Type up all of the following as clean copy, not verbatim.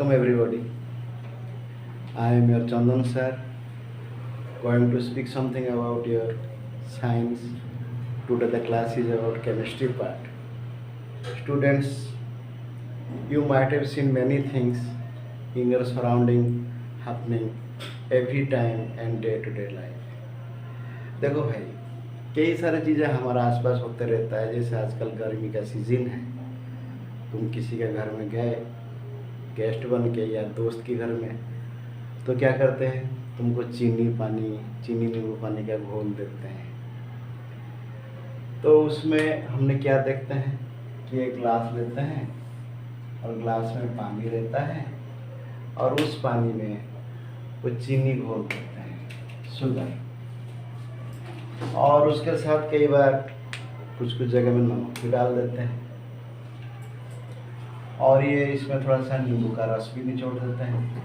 Welcome everybody. I am your Chandan sir, going to speak something about your science. Today the class is about chemistry part. Students, you might have seen many things in your surrounding happening every time and day to day life. देखो भाई, कई सारी चीज़ें हमारे आसपास होते रहता है। जैसे आजकल गर्मी का सीज़न है, तुम किसी के घर में गए गेस्ट बन के या दोस्त के घर में, तो क्या करते हैं, तुमको चीनी नींबू पानी का घोल देते हैं। तो उसमें हमने क्या देखते हैं कि एक ग्लास लेते हैं और ग्लास में पानी रहता है और उस पानी में वो चीनी घोल देते हैं, शुगर, और उसके साथ कई बार कुछ जगह में नमक भी डाल देते हैं और ये इसमें थोड़ा सा नींबू का रस भी निचोड़ देते हैं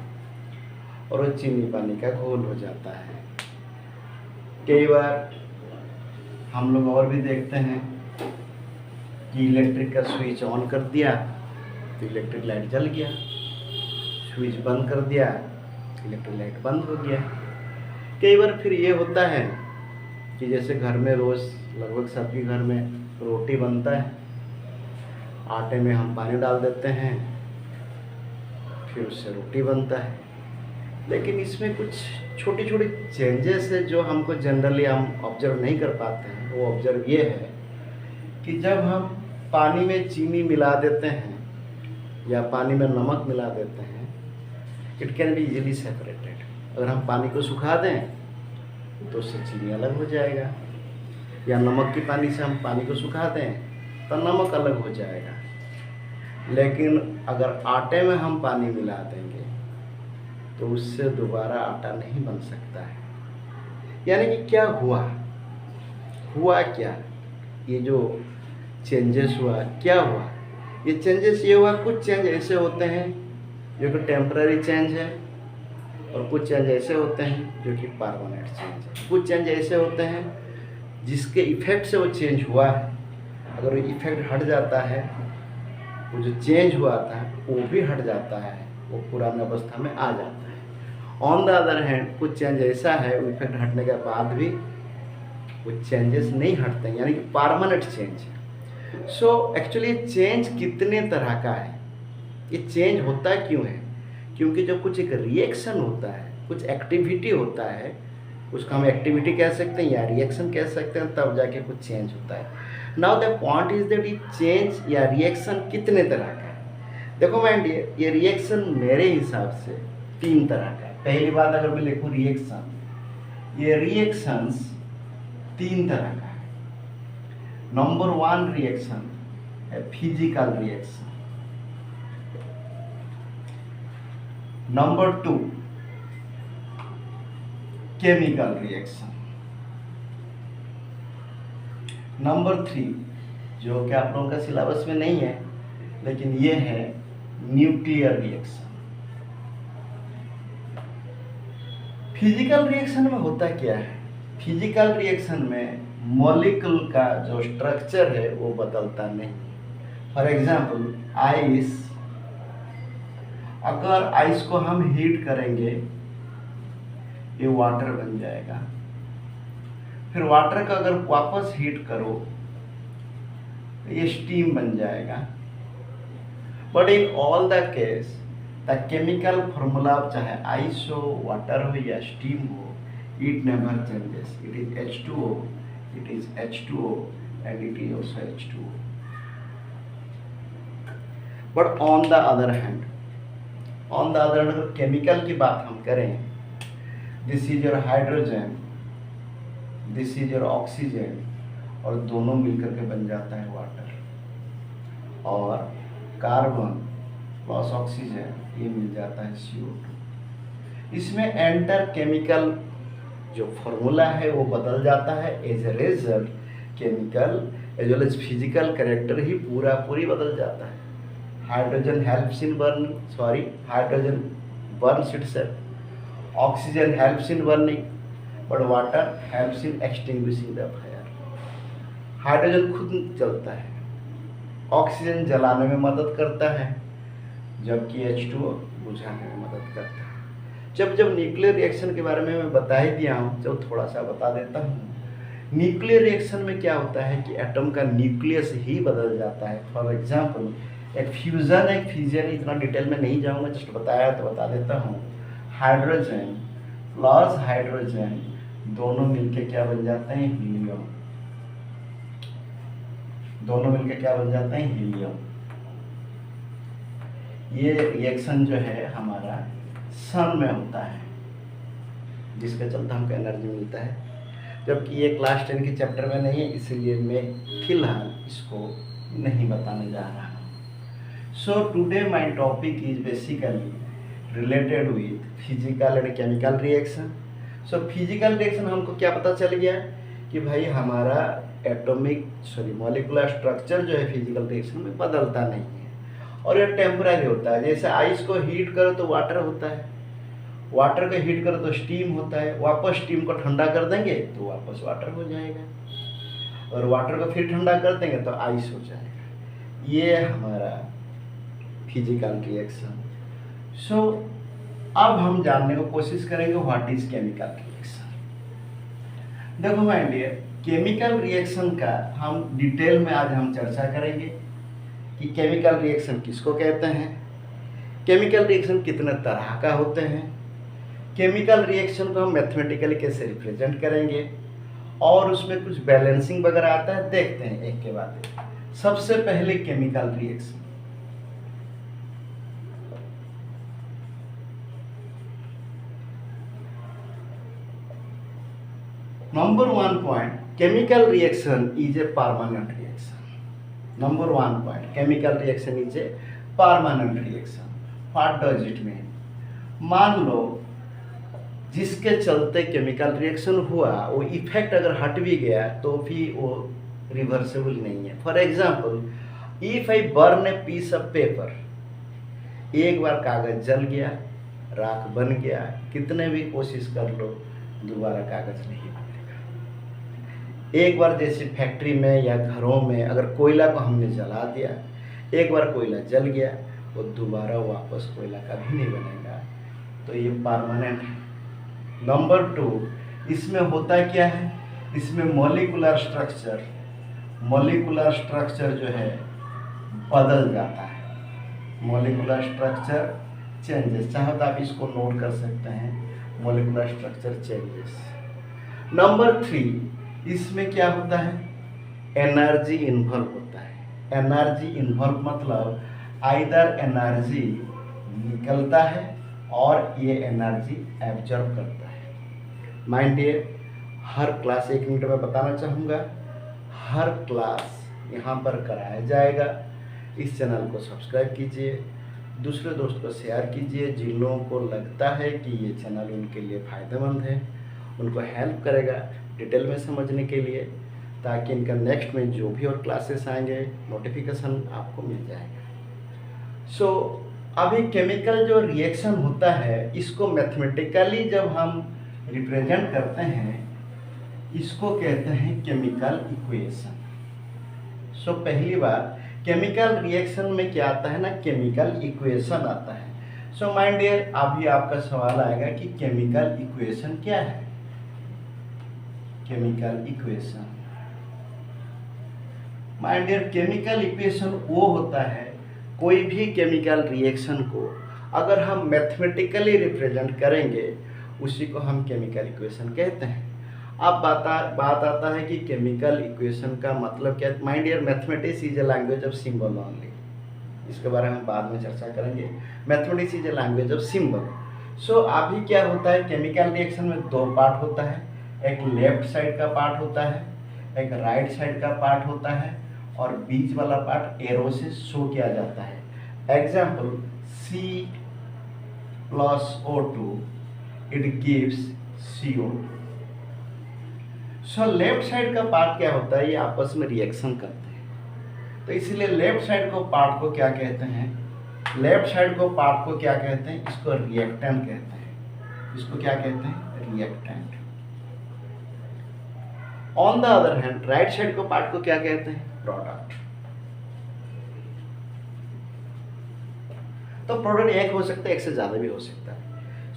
और वो चीनी पानी का घोल हो जाता है। कई बार हम लोग और भी देखते हैं कि इलेक्ट्रिक का स्विच ऑन कर दिया तो इलेक्ट्रिक लाइट जल गया, स्विच बंद कर दिया इलेक्ट्रिक लाइट बंद हो गया। कई बार फिर ये होता है कि जैसे घर में रोज़ लगभग सबके घर में रोटी बनता है, आटे में हम पानी डाल देते हैं, फिर उससे रोटी बनता है। लेकिन इसमें कुछ छोटी छोटी चेंजेस है जो हमको जनरली हम ऑब्जर्व नहीं कर पाते हैं। वो ऑब्जर्व ये है कि जब हम पानी में चीनी मिला देते हैं या पानी में नमक मिला देते हैं, it can be easily separated. अगर हम पानी को सुखा दें तो उससे चीनी अलग हो जाएगा, या नमक की पानी से हम पानी को सुखा दें तो नमक अलग हो जाएगा। लेकिन अगर आटे में हम पानी मिला देंगे तो उससे दोबारा आटा नहीं बन सकता है। यानी कि क्या हुआ क्या, ये जो चेंजेस हुआ क्या हुआ, ये चेंजेस ये हुआ, कुछ चेंज ऐसे होते हैं जो कि टेम्पररी चेंज है और कुछ चेंज ऐसे होते हैं जो कि परमानेंट चेंज है। कुछ चेंज ऐसे होते हैं जिसके इफेक्ट से वो चेंज हुआ है, अगर वो इफेक्ट हट जाता है, वो जो चेंज हुआ था वो भी हट जाता है, वो पुरानी अवस्था में आ जाता है। ऑन द अदर हैंड कुछ चेंज ऐसा है वो इफेक्ट हटने के बाद भी वो चेंजेस नहीं हटते हैं, यानी कि परमानेंट चेंज है। सो एक्चुअली चेंज कितने तरह का है, ये चेंज होता क्यों है? क्योंकि जब कुछ एक रिएक्शन होता है, कुछ एक्टिविटी होता है, उसका हम एक्टिविटी कह सकते हैं या रिएक्शन कह सकते हैं, तब जाके कुछ चेंज होता है। Now the point is that ये चेंज या रिएक्शन कितने तरह का है। देखो माय डियर, ये रिएक्शन मेरे हिसाब से 3 तरह का है। पहली बात अगर मैं लिखूं रिएक्शन, ये रिएक्शंस 3 तरह का है। नंबर 1 रिएक्शन है physical reaction, number 2 chemical reaction, number 3 जो कि आप लोगों का सिलेबस में नहीं है लेकिन ये है न्यूक्लियर रिएक्शन। फिजिकल रिएक्शन में होता क्या है? फिजिकल रिएक्शन में मॉलिक्यूल का जो स्ट्रक्चर है वो बदलता नहीं। फॉर एग्जाम्पल आइस, अगर आइस को हम हीट करेंगे ये वाटर बन जाएगा, फिर वाटर का अगर वापस हीट करो तो ये स्टीम बन जाएगा। But in all the case the chemical formula चाहे आइस हो, वाटर हो या स्टीम हो, it never changes. It is H2O, it is H2O and it is also H2O। But on the other hand, अगर chemical की बात हम करें, this is your hydrogen, this is your oxygen, और दोनों मिलकर के बन जाता है वाटर, और कार्बन प्लस ऑक्सीजन ये मिल जाता है CO2। इसमें एंटर केमिकल जो फॉर्मूला है वो बदल जाता है। As a result chemical as well as physical character ही पूरी बदल जाता है। Hydrogen burns itself, oxygen helps in burning, but water helps in extinguishing the fire। Hydrogen खुद जलता है, ऑक्सीजन जलाने में मदद करता है, जबकि H2O बुझाने में मदद करता है। जब जब न्यूक्लियर रिएक्शन के बारे में मैं बता ही दिया हूँ, जब थोड़ा सा बता देता हूँ। न्यूक्लियर रिएक्शन में क्या होता है कि एटम का न्यूक्लियस ही बदल जाता है। फॉर एग्जांपल एक फ्यूज़न एक फिजन, इतना डिटेल में नहीं जाऊँगा, जस्ट बताया तो बता देता हूँ। हाइड्रोजन प्लस हाइड्रोजन दोनों मिलके क्या बन जाते हैं, हीलियम। दोनों मिलके क्या बन जाते हैं, हीलियम। ये रिएक्शन जो है हमारा सन में होता है, जिसके चलते हमको एनर्जी मिलता है। जबकि ये क्लास 10 के चैप्टर में नहीं है, इसलिए मैं फिलहाल इसको नहीं बताने जा रहा हूँ। So today my topic is basically related with physical and chemical reaction. So physical reaction हमको क्या पता चल गया कि भाई हमारा मॉलिक्यूलर स्ट्रक्चर जो है फिजिकल रिएक्शन में बदलता नहीं है, और ये टेम्पररी होता है। जैसे आइस को हीट करो तो वाटर होता है, वाटर को हीट करो तो स्टीम होता है, वापस स्टीम को ठंडा कर देंगे तो वापस वाटर हो जाएगा, और वाटर को फिर ठंडा कर देंगे तो आइस हो जाएगा। ये हमारा फिजिकल रिएक्शन। सो अब हम जानने को कोशिश करेंगे व्हाट इज केमिकल रिएक्शन। देखो माय डियर, केमिकल रिएक्शन का हम डिटेल में आज हम चर्चा करेंगे कि केमिकल रिएक्शन किसको कहते हैं, केमिकल रिएक्शन कितने तरह का होते हैं, केमिकल रिएक्शन को हम मैथमेटिकली कैसे रिप्रेजेंट करेंगे, और उसमें कुछ बैलेंसिंग वगैरह आता है, देखते हैं एक के बाद एक। सबसे पहले chemical reaction. Number 1 point, chemical reaction is a permanent reaction. Number 1 point, chemical reaction is a permanent reaction. What does it mean? मान लो जिसके चलते केमिकल रिएक्शन हुआ वो इफेक्ट अगर हट भी गया तो भी वो रिवर्सेबल नहीं है। For example, if I burn a piece of paper, एक बार कागज जल गया, राख बन गया, कितने भी कोशिश कर लो दोबारा कागज नहीं बनेगा। एक बार जैसे फैक्ट्री में या घरों में अगर कोयला को हमने जला दिया, एक बार कोयला जल गया, वो दोबारा वापस कोयला कभी नहीं बनेगा, तो ये परमानेंट है। नंबर 2, इसमें होता क्या है, इसमें मॉलिक्यूलर स्ट्रक्चर जो है बदल जाता है। मॉलिक्यूलर स्ट्रक्चर चेंजेस, चाहो तो आप इसको नोट कर सकते हैं, मॉलिक्यूलर स्ट्रक्चर चेंजेस। नंबर 3, इसमें क्या होता है, एनर्जी इन्वॉल्व होता है। एनर्जी इन्वॉल्व मतलब आइदर एनर्जी निकलता है और ये एनर्जी एब्जॉर्ब करता है। माइंड डियर, हर क्लास 1 मिनट में बताना चाहूँगा, हर क्लास यहाँ पर कराया जाएगा। इस चैनल को सब्सक्राइब कीजिए, दूसरे दोस्त को शेयर कीजिए, जिन लोगों को लगता है कि ये चैनल उनके लिए फ़ायदेमंद है, उनको हेल्प करेगा डिटेल में समझने के लिए, ताकि इनका नेक्स्ट में जो भी और क्लासेस आएंगे नोटिफिकेशन आपको मिल जाएगा। सो अभी केमिकल जो रिएक्शन होता है, इसको मैथमेटिकली जब हम रिप्रेजेंट करते हैं, इसको कहते हैं केमिकल इक्वेशन। सो पहली बार केमिकल रिएक्शन में क्या आता है ना, केमिकल इक्वेशन आता है। सो माय डियर, अभी आपका सवाल आएगा कि केमिकल इक्वेशन क्या है। Chemical equation, my dear, chemical equation वो होता है, कोई भी केमिकल रिएक्शन को अगर हम मैथमेटिकली रिप्रेजेंट करेंगे, उसी को हम केमिकल इक्वेशन कहते हैं। अब बात आता है कि केमिकल इक्वेशन का मतलब क्या है। My dear, mathematics is a language of symbol only, इसके बारे में हम बाद में चर्चा करेंगे। Mathematics is a language of symbol. So अभी क्या होता है, केमिकल रिएक्शन में 2 पार्ट होता है, एक लेफ्ट साइड का पार्ट होता है, एक राइट साइड का पार्ट होता है, और बीच वाला पार्ट एरो से शो किया जाता है। Example, C plus O2 it gives CO2। So left side का पार्ट क्या होता है, ये आपस में रिएक्शन करते हैं, तो इसीलिए लेफ्ट साइड को पार्ट को क्या कहते हैं, लेफ्ट साइड को पार्ट को क्या कहते हैं, इसको रिएक्टेंट कहते हैं। इसको क्या कहते हैं, reactant. On the other hand, right side को पार्ट को क्या कहते हैं, प्रोडक्ट। तो प्रोडक्ट एक हो सकता है, एक से ज़्यादा भी हो सकता है।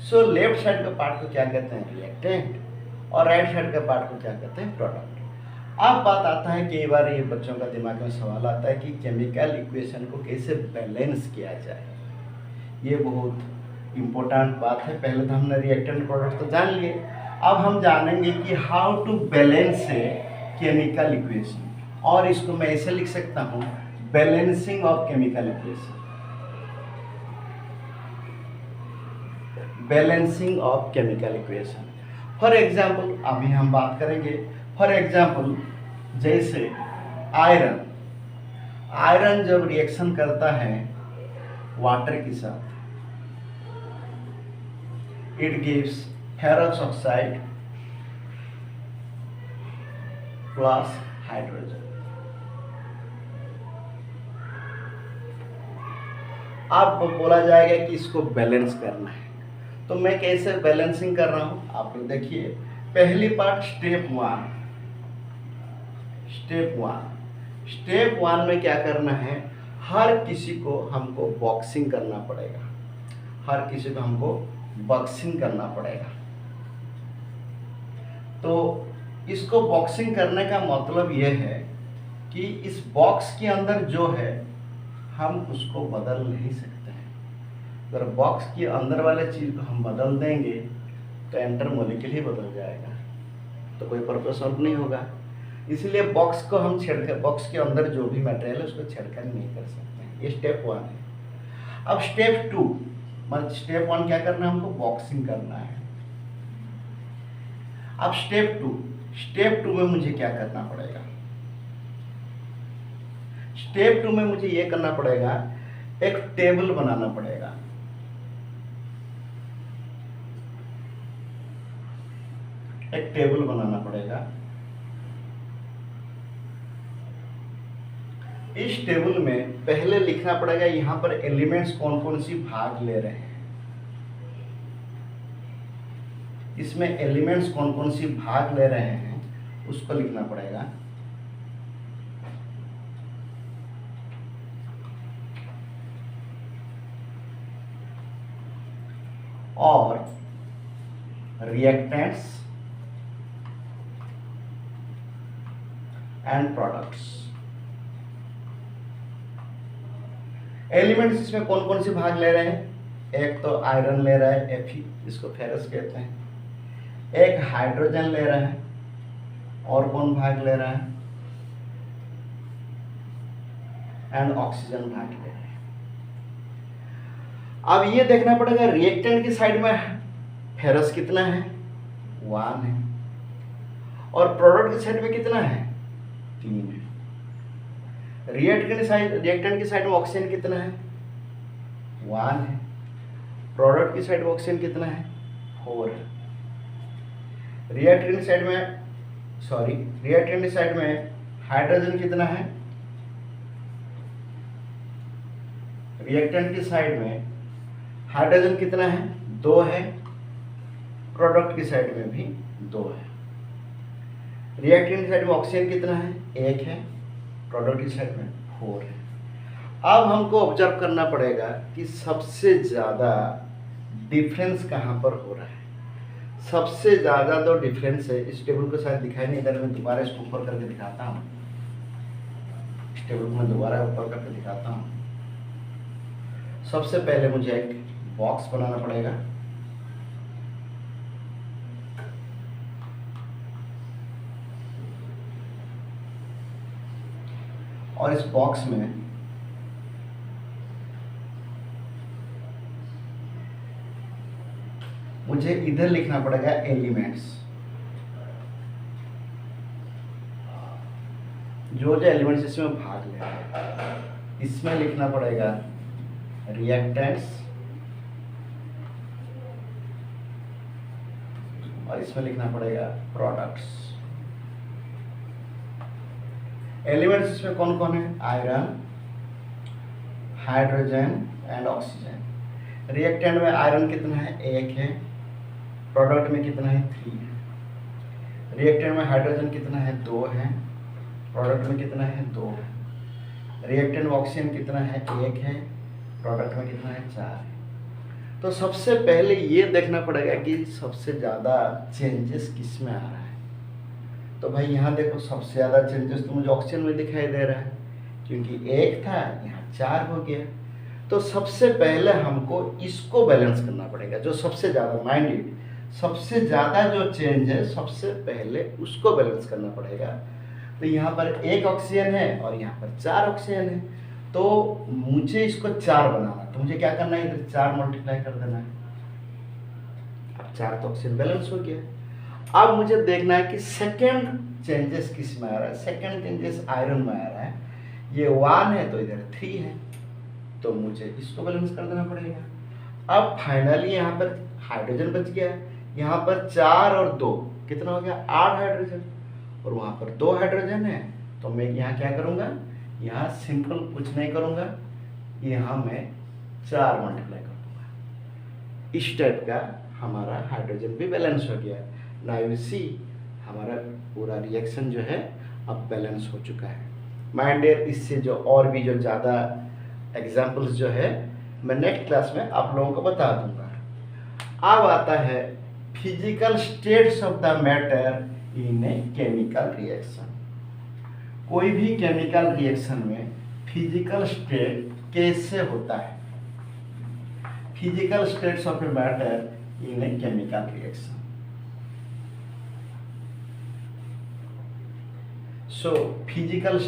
सो लेफ्ट साइड का पार्ट को क्या कहते हैं, रिएक्टेंट, और राइट साइड का पार्ट को क्या कहते हैं, प्रोडक्ट। अब बात आता है, कई बार ये बच्चों का दिमाग में सवाल आता है कि केमिकल इक्वेशन को कैसे बैलेंस किया जाए। ये बहुत इम्पोर्टेंट बात है। पहले तो हमने रिएक्टेंट प्रोडक्ट तो जान लिए, अब हम जानेंगे कि how to balance chemical equation, और इसको मैं ऐसे लिख सकता हूँ, balancing of chemical equation, balancing of chemical equation. For example अभी हम बात करेंगे, फॉर एग्जाम्पल जैसे आयरन, आयरन जब रिएक्शन करता है वाटर के साथ, it gives ferrous oxide plus hydrogen. अब बोला जाएगा कि इसको बैलेंस करना है, तो मैं कैसे बैलेंसिंग कर रहा हूं आप लोग देखिए। पहली पार्ट स्टेप वन में क्या करना है, हर किसी को हमको बॉक्सिंग करना पड़ेगा, हर किसी को हमको बॉक्सिंग करना पड़ेगा। तो इसको बॉक्सिंग करने का मतलब यह है कि इस बॉक्स के अंदर जो है हम उसको बदल नहीं सकते हैं। अगर बॉक्स के अंदर वाले चीज को हम बदल देंगे तो एंटर मॉलिक्यूल ही बदल जाएगा, तो कोई पर्पस सॉल्व नहीं होगा। इसलिए बॉक्स को हम छेड़कर, बॉक्स के अंदर जो भी मटेरियल है उसको छेड़कर नहीं कर सकते हैं। ये स्टेप वन है। अब स्टेप टू, मतलब स्टेप वन क्या करना है, हमको बॉक्सिंग करना है। अब स्टेप टू में मुझे क्या करना पड़ेगा, स्टेप टू में मुझे ये करना पड़ेगा, एक टेबल बनाना पड़ेगा। एक टेबल बनाना पड़ेगा। इस टेबल में पहले लिखना पड़ेगा यहां पर एलिमेंट्स कौन कौन सी भाग ले रहे हैं, इसमें एलिमेंट्स कौन कौन सी भाग ले रहे हैं उसको लिखना पड़ेगा। और रिएक्टेंट्स एंड प्रोडक्ट्स, एलिमेंट्स इसमें कौन कौन से भाग ले रहे हैं, एक तो आयरन ले रहा है Fe, इसको फेरस कहते हैं, एक हाइड्रोजन ले रहा है, और कौन भाग ले रहा है, एंड ऑक्सीजन भाग ले रहा है। अब ये देखना पड़ेगा रिएक्टेंट की साइड में फेरस कितना है, 1 है, और प्रोडक्ट की साइड में कितना है, 3 है। रिएक्टेंट की साइड में ऑक्सीजन कितना है, 1 है। प्रोडक्ट की साइड में ऑक्सीजन कितना है, 4 है। रिएक्टेंट की साइड में हाइड्रोजन कितना है, रिएक्टेंट की साइड में हाइड्रोजन कितना है, 2 है। प्रोडक्ट की साइड में भी 2 है। रिएक्टेंट की साइड में ऑक्सीजन कितना है, 1 है। प्रोडक्ट की साइड में 4 है। अब हमको ऑब्जर्व करना पड़ेगा कि सबसे ज़्यादा डिफरेंस कहाँ पर हो रहा है। सबसे ज़्यादा जो डिफरेंस है, इस टेबल को शायद दिखाई नहीं दे रहा, मैं दोबारा इसको ऊपर करके दिखाता हूँ। इस टेबल को मैं दोबारा ऊपर करके दिखाता हूँ। सबसे पहले मुझे एक बॉक्स बनाना पड़ेगा। और इस बॉक्स में मुझे इधर लिखना पड़ेगा एलिमेंट्स, जो जो एलिमेंट्स इसमें भाग ले रहे हैं। इसमें लिखना पड़ेगा रिएक्टेंट्स, और इसमें लिखना पड़ेगा प्रोडक्ट्स। एलिमेंट्स इसमें कौन कौन है, iron, hydrogen and oxygen. Reactant में आयरन कितना है, 1 है। प्रोडक्ट में कितना है, 3 है। रिएक्टेंट में हाइड्रोजन कितना है, 2 है। प्रोडक्ट में कितना है, 2 है। रिएक्टेंट में ऑक्सीजन कितना है, 1 है। प्रोडक्ट में कितना है, 4 है। तो सबसे पहले ये देखना पड़ेगा कि सबसे ज़्यादा चेंजेस किस में आ रहा है। तो भाई यहाँ देखो सबसे ज़्यादा चेंजेस तो मुझे ऑक्सीजन में दिखाई दे रहा है, क्योंकि 1 था यहाँ 4 हो गया। तो सबसे पहले हमको इसको बैलेंस करना पड़ेगा, जो सबसे ज़्यादा माइंडेड, सबसे ज़्यादा जो चेंज है सबसे पहले उसको बैलेंस करना पड़ेगा। तो यहाँ पर 1 ऑक्सीजन है और यहाँ पर 4 ऑक्सीजन है, तो मुझे इसको 4 बनाना, तो मुझे क्या करना है, इधर 4 मल्टीप्लाई कर देना है। अब 4 तो ऑक्सीजन बैलेंस हो गया। अब मुझे देखना है कि सेकंड चेंजेस किस में आ रहा है। सेकंड चेंजेस आयरन में आ रहा है, ये 1 है तो इधर 3 है, तो मुझे इसको बैलेंस कर देना पड़ेगा। अब फाइनली यहाँ पर हाइड्रोजन बच गया, यहाँ पर 4 और 2 कितना हो गया, 8 हाइड्रोजन, और वहाँ पर 2 हाइड्रोजन है। तो मैं यहाँ क्या करूँगा, यहाँ सिंपल कुछ नहीं करूँगा, यहाँ मैं 4 मल्टीप्लाई कर दूँगा। इस टाइप का हमारा हाइड्रोजन भी बैलेंस हो गया। नाउ यू सी हमारा पूरा रिएक्शन जो है अब बैलेंस हो चुका है। माय डियर, इससे जो और भी जो ज़्यादा एग्जाम्पल्स जो है मैं नेक्स्ट क्लास में आप लोगों को बता दूंगा। अब आता है physical states of the matter in a chemical reaction. कोई भी केमिकल रिएक्शन में फिजिकल स्टेट कैसे होता है, physical states of a matter in a chemical reaction. So physical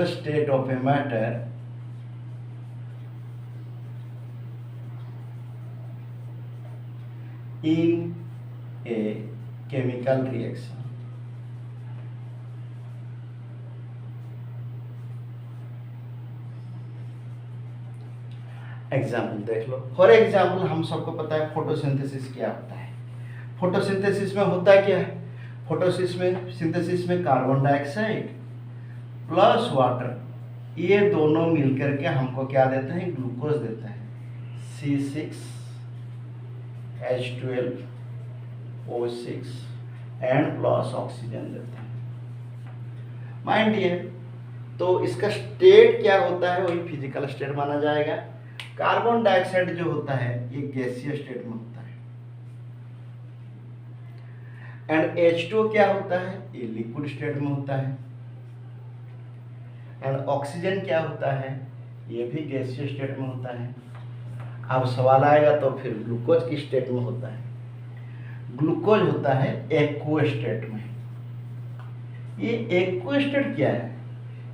state of a matter in a chemical reaction. Example देख लो। For example हम सबको पता है फोटोसिंथेसिस क्या होता है। फोटोसिंथेसिस में होता क्या है, फोटोसिंथेसिस में कार्बन डाइऑक्साइड प्लस वाटर, ये दोनों मिलकर के हमको क्या देते हैं, ग्लूकोज देता है, C6H12O6 एंड प्लस ऑक्सीजन देता है। माइंड डियर, तो इसका स्टेट क्या होता है, वही फिजिकल स्टेट माना जाएगा। कार्बन डाइऑक्साइड जो होता है ये गैसीय स्टेट में होता है, एंड H2O क्या होता है, ये लिक्विड स्टेट में होता है, एंड ऑक्सीजन क्या होता है, ये भी गैसीय स्टेट में होता है। अब सवाल आएगा तो फिर ग्लूकोज की स्टेट में होता है, ग्लूकोज होता है एक्व स्टेट में। ये एक्व स्टेट क्या है,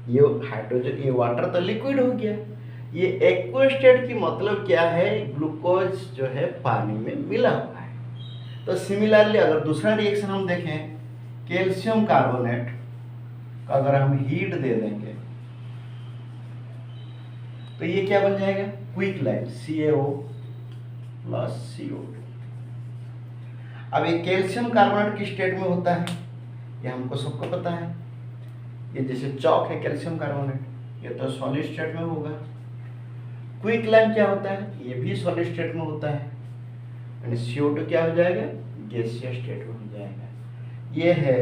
ये हाइड्रोजन, ये वाटर तो लिक्विड हो गया, ये एक्व स्टेट की मतलब क्या है, ग्लूकोज जो है पानी में मिला हुआ है। तो सिमिलरली अगर दूसरा रिएक्शन हम देखें, कैल्शियम कार्बोनेट का अगर हम हीट दे देंगे तो ये क्या बन जाएगा, quick line CaO plus CO2। अब ये कैल्शियम कार्बोनेट की स्टेट में होता है, ये हमको सबको पता है, ये जैसे चौक है कैल्शियम कार्बोनेट, ये तो सॉलिड स्टेट में होगा। क्विक लाइन क्या होता है, ये भी सॉलिड स्टेट में होता है, यानी CO2 क्या हो जाएगा, गैसीय स्टेट में हो जाएगा। ये है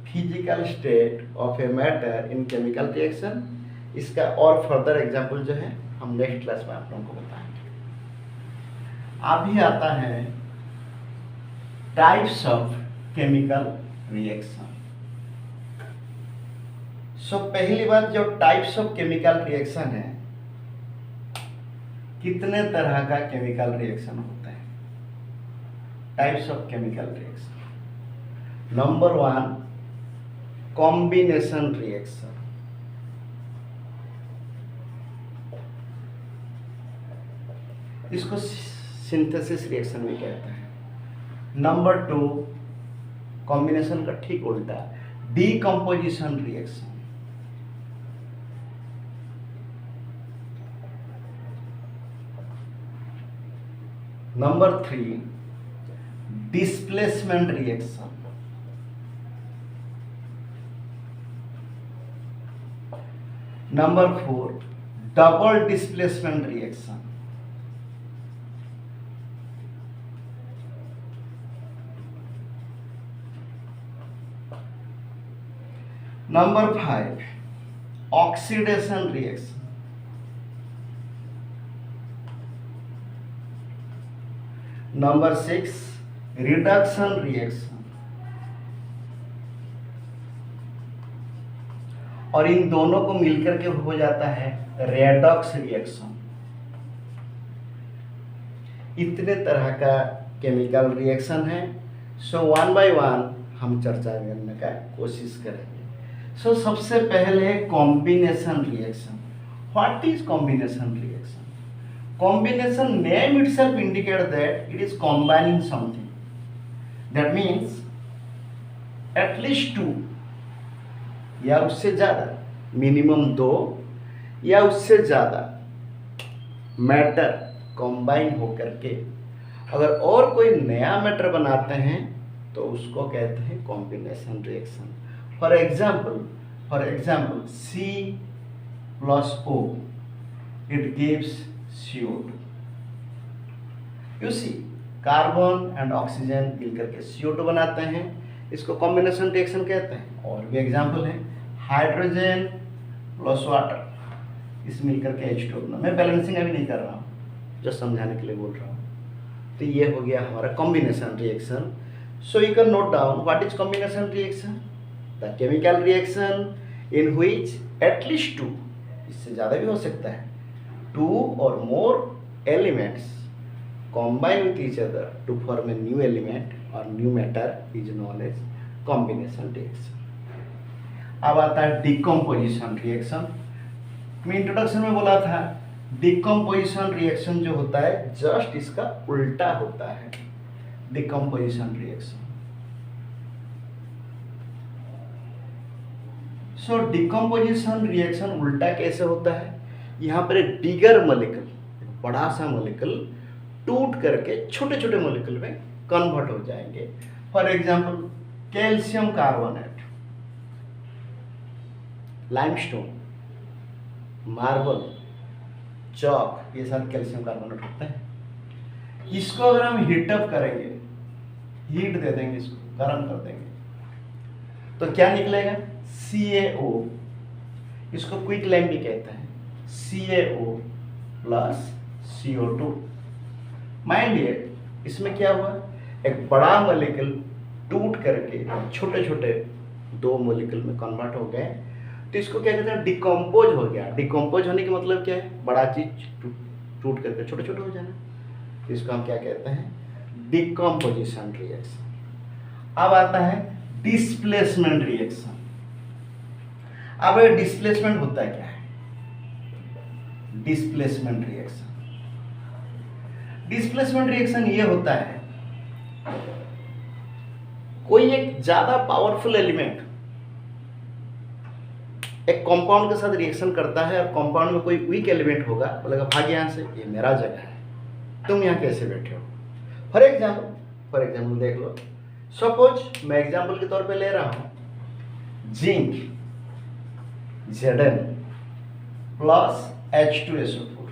physical state of a matter in chemical reaction. इसका और फर्दर एग्जाम्पल जो है हम नेक्स्ट क्लास में आप लोगों को बताएंगे। अभी आता है टाइप्स ऑफ केमिकल रिएक्शन। सो पहली बात, जो टाइप्स ऑफ केमिकल रिएक्शन है, कितने तरह का केमिकल रिएक्शन होता है। Types of chemical reaction, number 1 combination reaction. इसको सिंथेसिस रिएक्शन भी कहते हैं। नंबर 2 कॉम्बिनेशन का ठीक उल्टा, decomposition reaction. Number 3 displacement reaction. Number 4 double displacement reaction. Number 5 oxidation reaction. Number 6 reduction reaction. और इन दोनों को मिलकर के हो जाता है रेडॉक्स रिएक्शन। इतने तरह का केमिकल रिएक्शन है। सो वन बाय वन हम चर्चा करने का कोशिश करेंगे। सो सबसे पहले combination reaction. What is combination reaction? Combination name itself indicate that it is combining something. That means at least two या उससे ज़्यादा, मिनिमम 2 या उससे ज़्यादा मैटर कंबाइन होकर के अगर और कोई नया मैटर बनाते हैं तो उसको कहते हैं combination reaction. For example C+O it gives CO2। You see carbon and oxygen मिलकर के CO2 बनाते हैं, इसको कॉम्बिनेशन रिएक्शन कहते हैं। और भी एग्जाम्पल है हाइड्रोजन प्लस वाटर, इस मिलकर के H2 बना। मैं बैलेंसिंग अभी नहीं कर रहा हूँ, जो समझाने के लिए बोल रहा हूँ। तो ये हो गया हमारा combination reaction. So you can note down what is combination reaction? The chemical reaction in which at least 2, इससे ज़्यादा भी हो सकता है, 2 or more elements combine with each other to form a new element or new matter is known as combination reaction. अब आता है decomposition reaction. मैं इंट्रोडक्शन में बोला था डिकम्पोजिशन रिएक्शन जो होता है जस्ट इसका उल्टा होता है। डिकम्पोजिशन रिएक्शन, सो डिकम्पोजिशन रिएक्शन उल्टा कैसे होता है? यहाँ पर एक बिगर मॉलिक्यूल, बड़ा सा मॉलिक्यूल टूट करके छोटे छोटे मॉलिक्यूल में कन्वर्ट हो जाएंगे। For example calcium carbonate, limestone, marble, chalk, ये सारे कैल्शियम कार्बोनेट होते हैं। इसको अगर हम हीटअप करेंगे, हीट दे देंगे, इसको गर्म कर देंगे, तो क्या निकलेगा? CaO। इसको क्विक लाइम भी कहते हैं, CaO प्लस CO2। माइंड ये इसमें क्या हुआ, एक बड़ा मॉलिक्यूल टूट करके छोटे छोटे 2 मॉलिक्यूल में कन्वर्ट हो गए, तो इसको क्या कहते हैं? डिकम्पोज हो गया। डिकम्पोज होने का मतलब क्या है? बड़ा चीज टूट करके छोटे छोटे हो जाना, तो इसको हम क्या कहते हैं? Decomposition reaction. अब आता है डिस्प्लेसमेंट रिएक्शन। अब ये डिस्प्लेसमेंट होता है क्या है? डिस्प्लेसमेंट रिएक्शन, डिस्प्लेसमेंट रिएक्शन ये होता है कोई एक ज्यादा पावरफुल एलिमेंट एक कंपाउंड के साथ रिएक्शन करता है और कंपाउंड में कोई वीक एलिमेंट होगा, बोलेगा भाग यहाँ से, ये मेरा जगह है, तुम यहाँ कैसे बैठे हो। फॉर एग्जाम्पल देख लो, सपोज मैं एग्जाम्पल के तौर पे ले रहा हूं जिंक Zn प्लस H2SO4।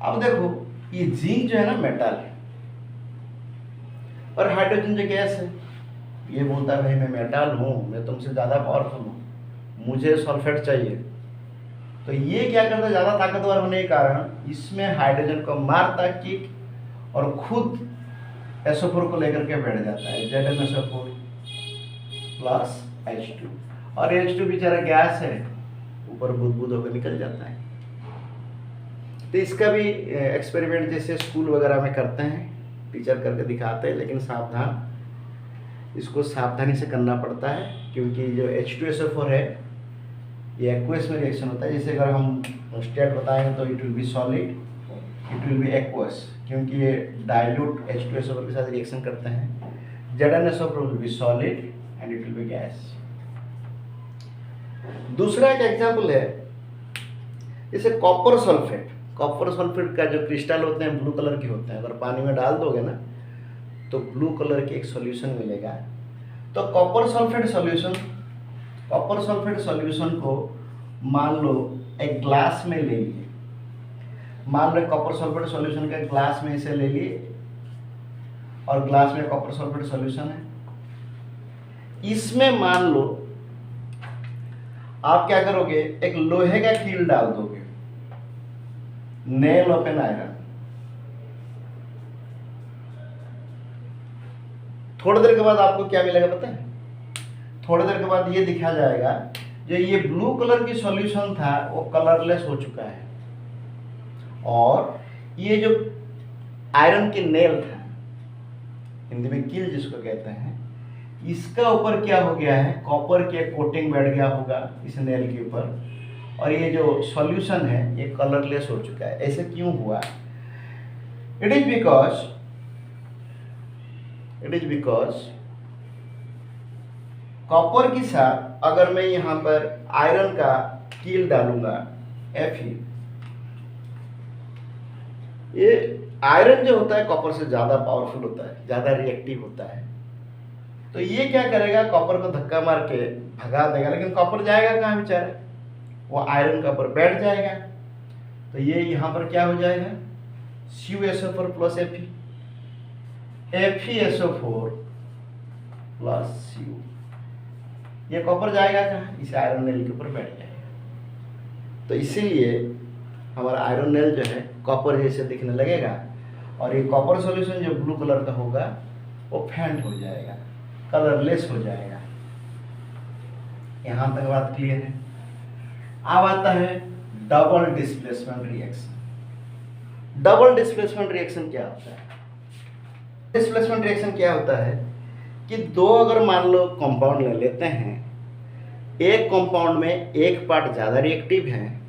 अब देखो ये जिंक जो है ना मेटल है और हाइड्रोजन जो गैस है, ये बोलता है भाई मैं मेटल हूं, मैं तुमसे ज्यादा पावरफुल हूं, मुझे सल्फेट चाहिए। तो ये क्या करता है, ज्यादा ताकतवर होने के कारण इसमें हाइड्रोजन को मारता किक और खुद SO4 को लेकर के बैठ जाता है, ZnSO4 प्लस H2। और H2 बेचारा गैस है, ऊपर बुदबुद होकर निकल जाता है। तो इसका भी एक्सपेरिमेंट जैसे स्कूल वगैरह में करते हैं, टीचर करके दिखाते हैं, लेकिन सावधान, इसको सावधानी से करना पड़ता है, क्योंकि जो H2SO4 है ये एक्वस में रिएक्शन होता है। जैसे अगर हम स्टेट बताएंगे तो it will be solid, it will be aqueous, क्योंकि ये डाइल्यूट H2SO4 के साथ रिएक्शन करते हैं। ZnSO4 will be solid and it will be gas. दूसरा एक एग्जाम्पल है जैसे कॉपर सल्फेट। कॉपर सल्फेट का जो क्रिस्टल होते हैं ब्लू कलर के होते हैं, अगर पानी में डाल दोगे ना तो ब्लू कलर की एक सॉल्यूशन मिलेगा। तो कॉपर सल्फेट सॉल्यूशन को मान लो एक ग्लास में ले लिए, मान लो कॉपर सल्फेट सॉल्यूशन का ग्लास में इसे ले लिए और ग्लास में कॉपर सल्फेट सॉल्यूशन है, इसमें मान लो आप क्या करोगे, एक लोहे का कील डाल दोगे, नेल ऑफ एन आयरन। थोड़ी देर के बाद आपको क्या मिलेगा पता है, थोड़ी देर के बाद ये दिखा जाएगा जो ये ब्लू कलर की सॉल्यूशन था वो कलरलेस हो चुका है, और ये जो आयरन की नेल था, हिंदी में कील जिसको कहते हैं, इसका ऊपर क्या हो गया है, कॉपर की कोटिंग बैठ गया होगा इस नेल के ऊपर, और ये जो सॉल्यूशन है ये कलरलेस हो चुका है। ऐसे क्यों हुआ? इट इज बिकॉज कॉपर के साथ अगर मैं यहां पर आयरन का कील डालूंगा Fe, ये आयरन जो होता है कॉपर से ज्यादा पावरफुल होता है, ज्यादा रिएक्टिव होता है, तो ये क्या करेगा, कॉपर को धक्का मार के भगा देगा, लेकिन कॉपर जाएगा कहाँ बेचारा, वो आयरन का ऊपर बैठ जाएगा। तो ये यहाँ पर क्या हो जाएगा, CuSO4 plus Fe, FeSO4 plus Cu, ये कॉपर जाएगा कहाँ, इस आयरन नेल के ऊपर बैठ जाएगा। तो इसीलिए हमारा आयरन नेल जो है कॉपर जैसे दिखने लगेगा, और ये कॉपर सॉल्यूशन जो ब्लू कलर का होगा वो फेंट हो जाएगा, कलरलेस हो जाएगा। यहां तक बात क्लियर है। अब आता है double displacement reaction. Double displacement reaction क्या होता है? डिस्प्लेसमेंट रिएक्शन क्या होता है कि दो अगर मान लो कंपाउंड ले लेते हैं, एक कंपाउंड में एक पार्ट ज़्यादा रिएक्टिव है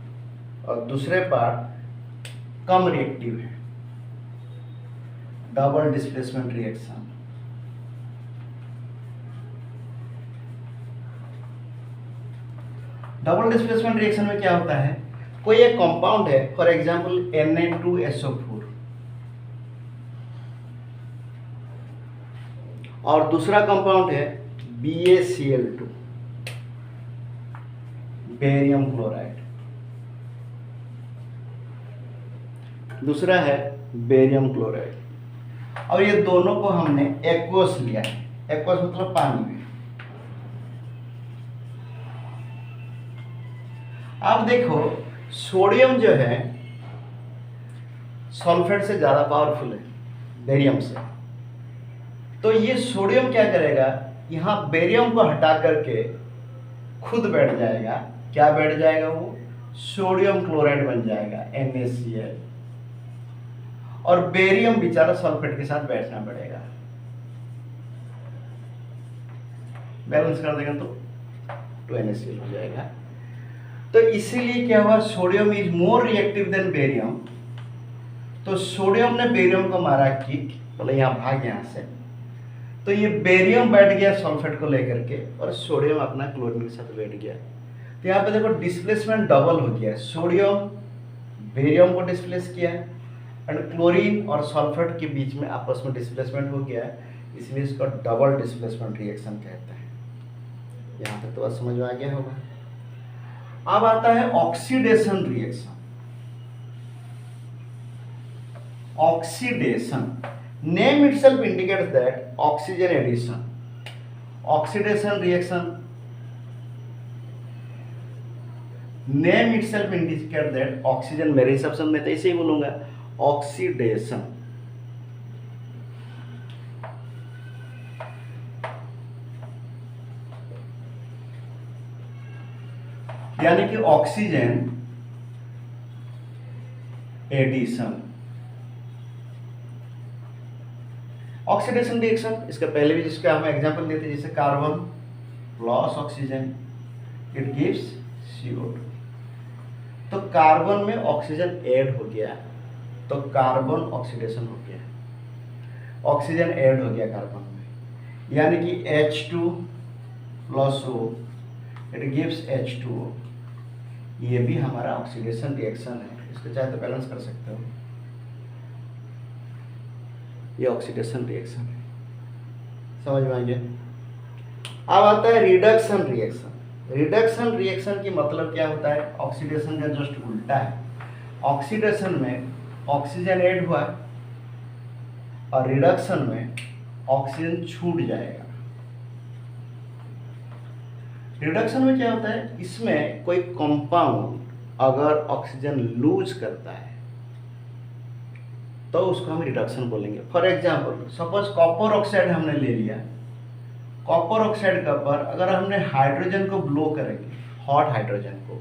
और दूसरे पार्ट कम रिएक्टिव है, double displacement reaction. Double displacement reaction में क्या होता है, कोई एक कंपाउंड है, फॉर एग्जांपल Na2SO4, और दूसरा कंपाउंड है BaCl2, बेरियम क्लोराइड, दूसरा है बेरियम क्लोराइड, और ये दोनों को हमने एक्वस लिया है। एक्वस मतलब पानी में। अब देखो सोडियम जो है सल्फेट से ज्यादा पावरफुल है बेरियम से, तो ये सोडियम क्या करेगा, यहाँ बेरियम को हटा करके खुद बैठ जाएगा। क्या बैठ जाएगा, वो सोडियम क्लोराइड बन जाएगा NaCl, और बेरियम बेचारा सल्फेट के साथ बैठना पड़ेगा, बैलेंस कर देगा तो 2NaCl हो जाएगा। तो इसीलिए क्या हुआ, sodium is more reactive than barium, तो सोडियम ने बेरियम को मारा किक, बोले यहाँ भाग यहाँ से, तो ये बेरियम बैठ गया सल्फेट को लेकर के, और सोडियम अपना क्लोरीन के साथ बैठ गया। तो यहाँ पे देखो डिस्प्लेसमेंट डबल हो गया, सोडियम बेरियम को डिस्प्लेस किया एंड क्लोरीन और सल्फेट के बीच में आपस में डिस्प्लेसमेंट हो गया, इसलिए इसको डबल डिस्प्लेसमेंट रिएक्शन कहते हैं। यहाँ तक तो बात समझ में आ गया होगा। अब आता है oxidation reaction. Oxidation, name itself indicates that oxygen addition. Oxidation reaction, name itself indicate that oxygen, मेरे हिसाब से मैं तो ऐसे ही बोलूंगा ऑक्सीडेशन। यानी कि ऑक्सीजन एडिशन। ऑक्सीडेशन रिएक्शन, इसका पहले भी जिसका हम एग्जांपल देते हैं, जैसे carbon plus oxygen it gives CO2, तो कार्बन में ऑक्सीजन ऐड हो गया तो कार्बन ऑक्सीडेशन हो गया, ऑक्सीजन ऐड हो गया कार्बन में, यानी कि H2 plus O it gives H2O। ये भी हमारा ऑक्सीडेशन रिएक्शन है, इसको चाहे तो बैलेंस कर सकते हो, ये ऑक्सीडेशन रिएक्शन है। समझ में आ गया। अब आता है रिडक्शन रिएक्शन। रिडक्शन रिएक्शन की मतलब क्या होता है, ऑक्सीडेशन का जस्ट उल्टा है। ऑक्सीडेशन में ऑक्सीजन ऐड हुआ और रिडक्शन में ऑक्सीजन छूट जाएगा। रिडक्शन में क्या होता है, इसमें कोई कंपाउंड अगर ऑक्सीजन लूज करता है तो उसको हम रिडक्शन बोलेंगे। For example suppose copper oxide हमने ले लिया, कॉपर ऑक्साइड का पर अगर हमने हाइड्रोजन को ब्लो करेंगे, हॉट हाइड्रोजन को,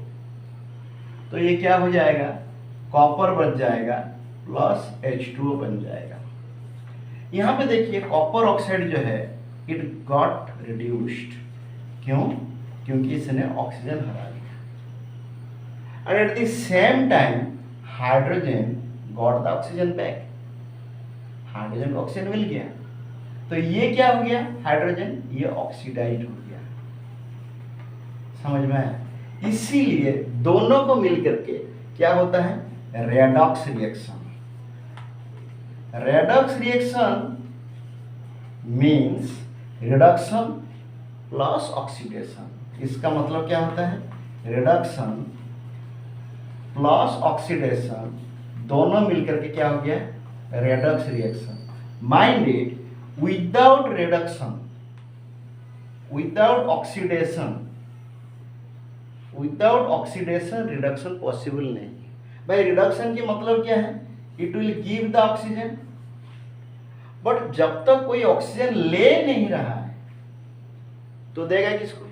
तो ये क्या हो जाएगा, कॉपर बच जाएगा प्लस H2O बन जाएगा। यहाँ पे देखिए कॉपर ऑक्साइड जो है इट गॉट रिड्यूस्ड, क्यों, क्योंकि इसने ऑक्सीजन हरा लिया, and at the same time hydrogen got the oxygen back, hydrogen को ऑक्सीजन मिल गया, तो ये क्या हो गया, हाइड्रोजन ये ऑक्सीडाइज हो गया। समझ में आया? इसीलिए दोनों को मिलकर के क्या होता है, redox reaction. Redox reaction means reduction plus oxidation. इसका मतलब क्या होता है, रिडक्शन प्लस ऑक्सीडेशन दोनों मिलकर के क्या हो गया, redox reaction. Mind it, without reduction, without oxidation, without oxidation reduction possible नहीं। भाई रिडक्शन की मतलब क्या है, it will give the oxygen, but जब तक कोई ऑक्सीजन ले नहीं रहा है तो देगा किसको,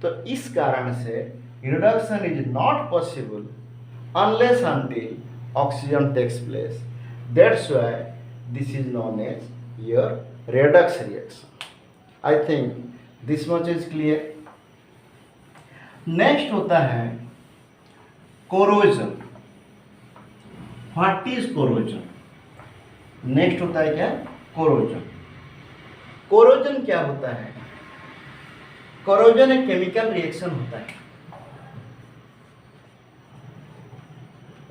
तो इस कारण से reduction is not possible unless until oxygen takes place. That's why this is known as your redox reaction. I think this much is clear. Next होता है corrosion. What is corrosion? Next होता है क्या, कोरोजन। कोरोजन क्या होता है, corrosion एक chemical reaction होता है।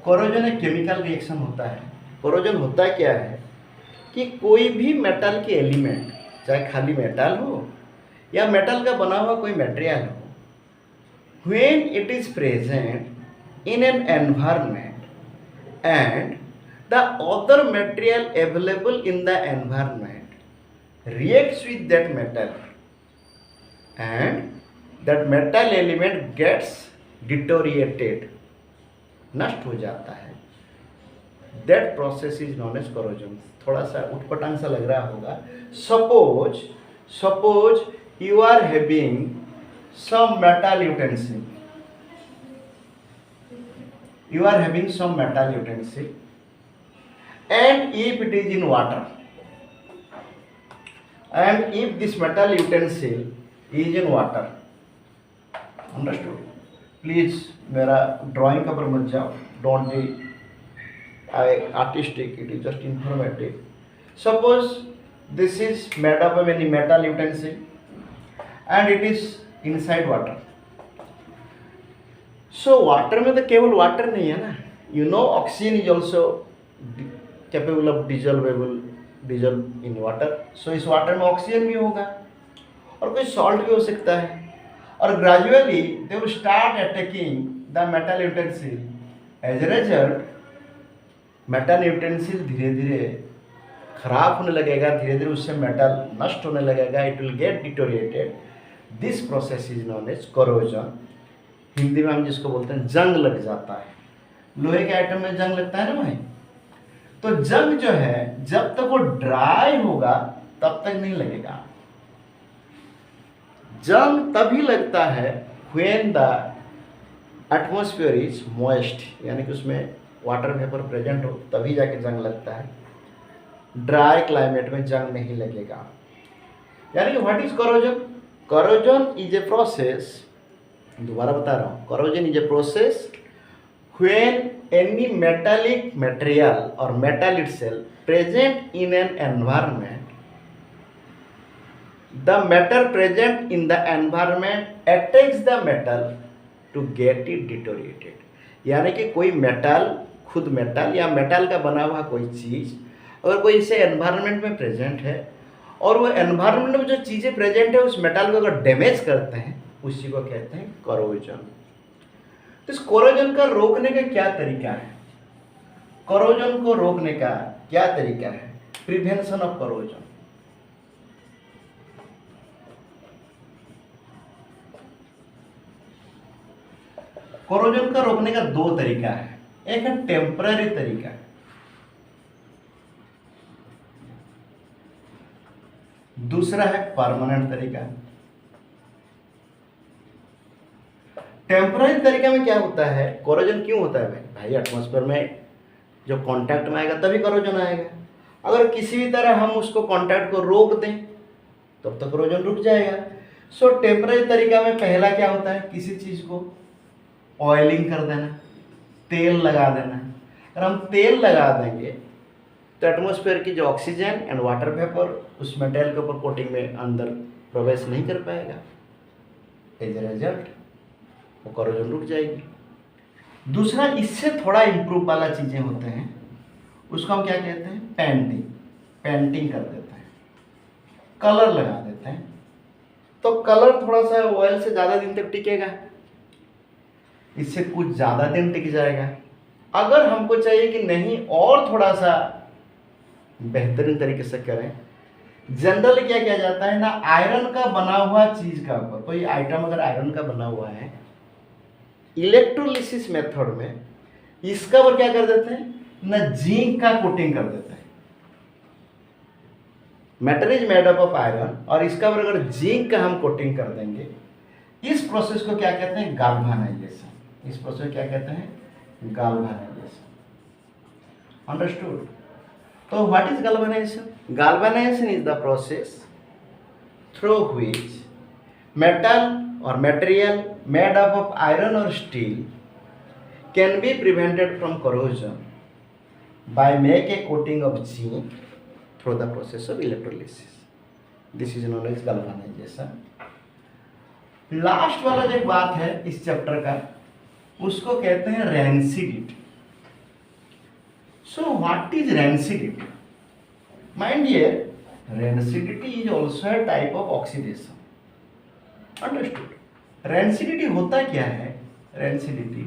कोरोजन एक केमिकल रिएक्शन होता है। कोरोजन होता क्या है कि कोई भी मेटल के एलिमेंट, चाहे खाली मेटल हो या मेटल का बना हुआ कोई मटेरियल हो, when it is present in an environment and the other material available in the environment reacts with that metal and that metal element gets deteriorated, नष्ट हो जाता है, that process is known as corrosion। थोड़ा सा उटपटांग सा लग रहा होगा। Suppose you are having some metal utensil, you are having some metal utensil, and if it is in water, and if this metal utensil is in water, understood? Please मेरा drawing का पर मत जाओ, don't be artistic, it is just informative. Suppose this is made up of any metal utensil and it is inside water. So water में तो केवल water नहीं है ना, you know oxygen is also capable of dissolve in water. So इस water में oxygen भी होगा और कोई सॉल्ट भी हो सकता है, और gradually they will start attacking the metal utensil. As a result metal utensil धीरे धीरे खराब होने लगेगा, धीरे धीरे उससे मेटल नष्ट होने लगेगा, it will get deteriorated. This process is known as corrosion. Hindi में हम जिसको बोलते हैं जंग लग जाता है। लोहे के आइटम में जंग लगता है ना भाई, तो जंग जो है जब तक वो ड्राई होगा तब तक नहीं लगेगा। जंग तभी लगता है when the atmosphere is moist, यानी कि उसमें वाटर वेपर प्रेजेंट हो, तभी जाके जंग लगता है। ड्राई क्लाइमेट में जंग नहीं लगेगा। यानी कि what is corrosion? Corrosion is a process, दोबारा बता रहा हूँ, corrosion is a process when any metallic material or metal itself present in an environment, the matter present in the environment attacks the metal to get it deteriorated। यानी कि कोई metal, खुद metal या metal का बना हुआ कोई चीज़ अगर कोई इसे एनवायरनमेंट में प्रेजेंट है और वो एनवायरनमेंट में जो चीज़ें प्रेजेंट है उस मेटल को अगर डैमेज करते हैं, उसी को कहते हैं कोरोजन। तो इस कोरोजन का रोकने का क्या तरीका है? कोरोजन को रोकने का क्या तरीका है? Prevention of corrosion. कोरोजन का रोकने का दो तरीका है, एक है टेम्पररी तरीका, दूसरा है परमानेंट तरीका। टेम्पररी तरीके में क्या होता है, कोरोजन क्यों होता है भाई एटमॉस्फेयर में जो कांटेक्ट में आएगा तभी कोरोजन आएगा। अगर किसी भी तरह हम उसको कांटेक्ट को रोक दें तब तो कोरोजन रुक जाएगा। सो टेम्पररी तरीका में पहला क्या होता है, किसी चीज को ऑयलिंग कर देना, तेल लगा देना। अगर हम तेल लगा देंगे तो एटमॉस्फेयर की जो ऑक्सीजन एंड वाटर वेपर उस मेटेरियल के ऊपर कोटिंग में अंदर प्रवेश नहीं कर पाएगा, एज ए रिजल्ट वो कोरोजन रुक जाएगी। दूसरा, इससे थोड़ा इम्प्रूव वाला चीज़ें होते हैं, उसको हम क्या कहते हैं, पेंटिंग। पेंटिंग कर देते हैं, कलर लगा देते हैं, तो कलर थोड़ा सा ऑयल से ज़्यादा दिन तक टिकेगा, इससे कुछ ज़्यादा दिन टिक जाएगा। अगर हमको चाहिए कि नहीं और थोड़ा सा बेहतरीन तरीके से करें, जनरली क्या किया जाता है ना, आयरन का बना हुआ चीज़ का ऊपर कोई आइटम अगर आयरन का बना हुआ है, इलेक्ट्रोलिसिस मेथड में इसका ऊपर क्या कर देते हैं ना, जिंक का कोटिंग कर देते हैं। Metal is made up of iron और इसका ऊपर अगर जिंक का हम कोटिंग कर देंगे, इस प्रोसेस को क्या कहते हैं, गाल्वानाइजेशन। इस प्रोसेस को क्या कहते हैं, गाल्वानाइजेशन। अंडरस्टूड? तो what is galvanization? Galvanization is the process through which metal or material made up of iron or steel can be prevented from corrosion by make a coating of zinc through the process of electrolysis. This is known as galvanization. Last वाला जो बात है इस chapter का, उसको कहते हैं rancidity. So what is rancidity? Mind here, rancidity is also a type of oxidation. Understood? Rancidity होता क्या है? Rancidity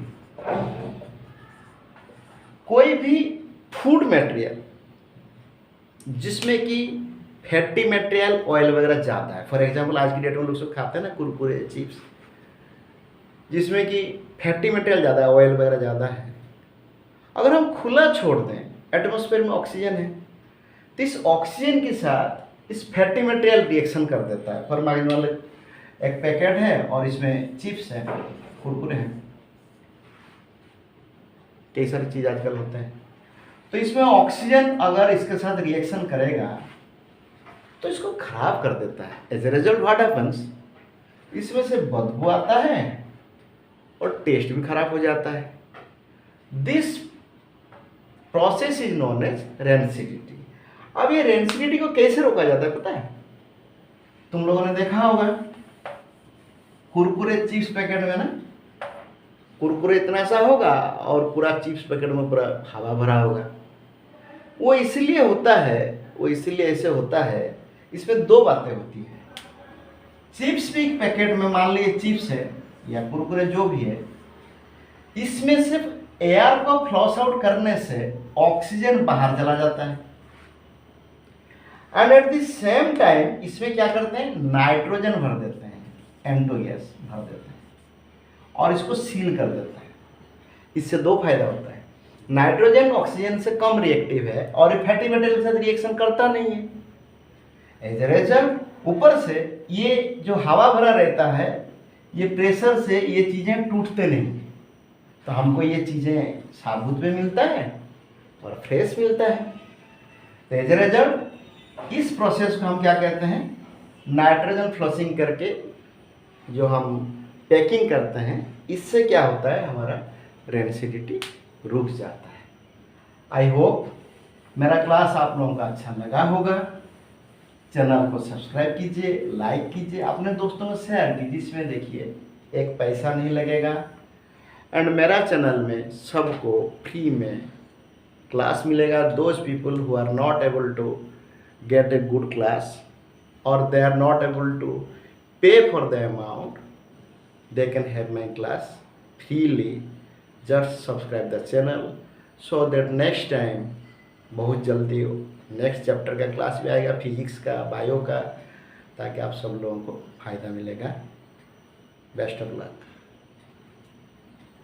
कोई भी फूड मटेरियल जिसमें कि फैटी मटेरियल ऑयल वगैरह ज़्यादा है, फॉर एग्जांपल आज की डेट में लोग सब खाते हैं ना कुरकुरे चिप्स, जिसमें कि फैटी मटेरियल ज़्यादा है, ऑयल वगैरह ज़्यादा है, अगर हम खुला छोड़ दें, एटमॉस्फेयर में ऑक्सीजन है, तो इस ऑक्सीजन के साथ इस फैटी मटेरियल रिएक्शन कर देता है। फॉर एग्जाम्पल एक पैकेट है और इसमें चिप्स है, कुरकुरे हैं, कई सारी चीज़ आजकल होते हैं, तो इसमें ऑक्सीजन अगर इसके साथ रिएक्शन करेगा तो इसको खराब कर देता है। As a result what happens, इसमें से बदबू आता है और टेस्ट भी खराब हो जाता है। This process is known as rancidity. अब ये रेंसिडिटी को कैसे रोका जाता है पता है? तुम लोगों ने देखा होगा कुरकुरे चिप्स पैकेट में ना, कुरकुरे इतना सा होगा और पूरा चिप्स पैकेट में पूरा हवा भरा होगा। वो इसलिए होता है, वो इसलिए ऐसे होता है, इसमें दो बातें होती हैं। चिप्स भी पैकेट में मान लीजिए चिप्स है या कुरकुरे जो भी है, इसमें सिर्फ एयर को फ्लश आउट करने से ऑक्सीजन बाहर चला जाता है, and at the same time इसमें क्या करते हैं, नाइट्रोजन भर देते हैं, N2 गैस भर देते हैं और इसको सील कर देते हैं। इससे दो फायदा होता है, नाइट्रोजन ऑक्सीजन से कम रिएक्टिव है और फैटी मटेरियल के साथ रिएक्शन करता नहीं है। एज ए रिजल्ट ऊपर से ये जो हवा भरा रहता है, ये प्रेशर से ये चीज़ें टूटते नहीं, तो हमको ये चीज़ें साबुत में मिलता है और फ्रेश मिलता है। तो एज ए रिजल्ट इस प्रोसेस को हम क्या कहते हैं, नाइट्रोजन फ्लशिंग करके जो हम पैकिंग करते हैं, इससे क्या होता है, हमारा रेंसिडिटी रुक जाता है। आई होप मेरा क्लास आप लोगों का अच्छा लगा होगा। चैनल को सब्सक्राइब कीजिए, लाइक कीजिए, अपने दोस्तों में शेयर कीजिए। इसमें देखिए एक पैसा नहीं लगेगा, एंड मेरा चैनल में सबको फ्री में क्लास मिलेगा। Those people who are not able to get a good class or they are not able to pay for the amount, they can have my class freely. Just subscribe the channel so that next time बहुत जल्दी next chapter का class भी आएगा, physics का, bio का, ताकि आप सब लोगों को फ़ायदा मिलेगा। Best of luck.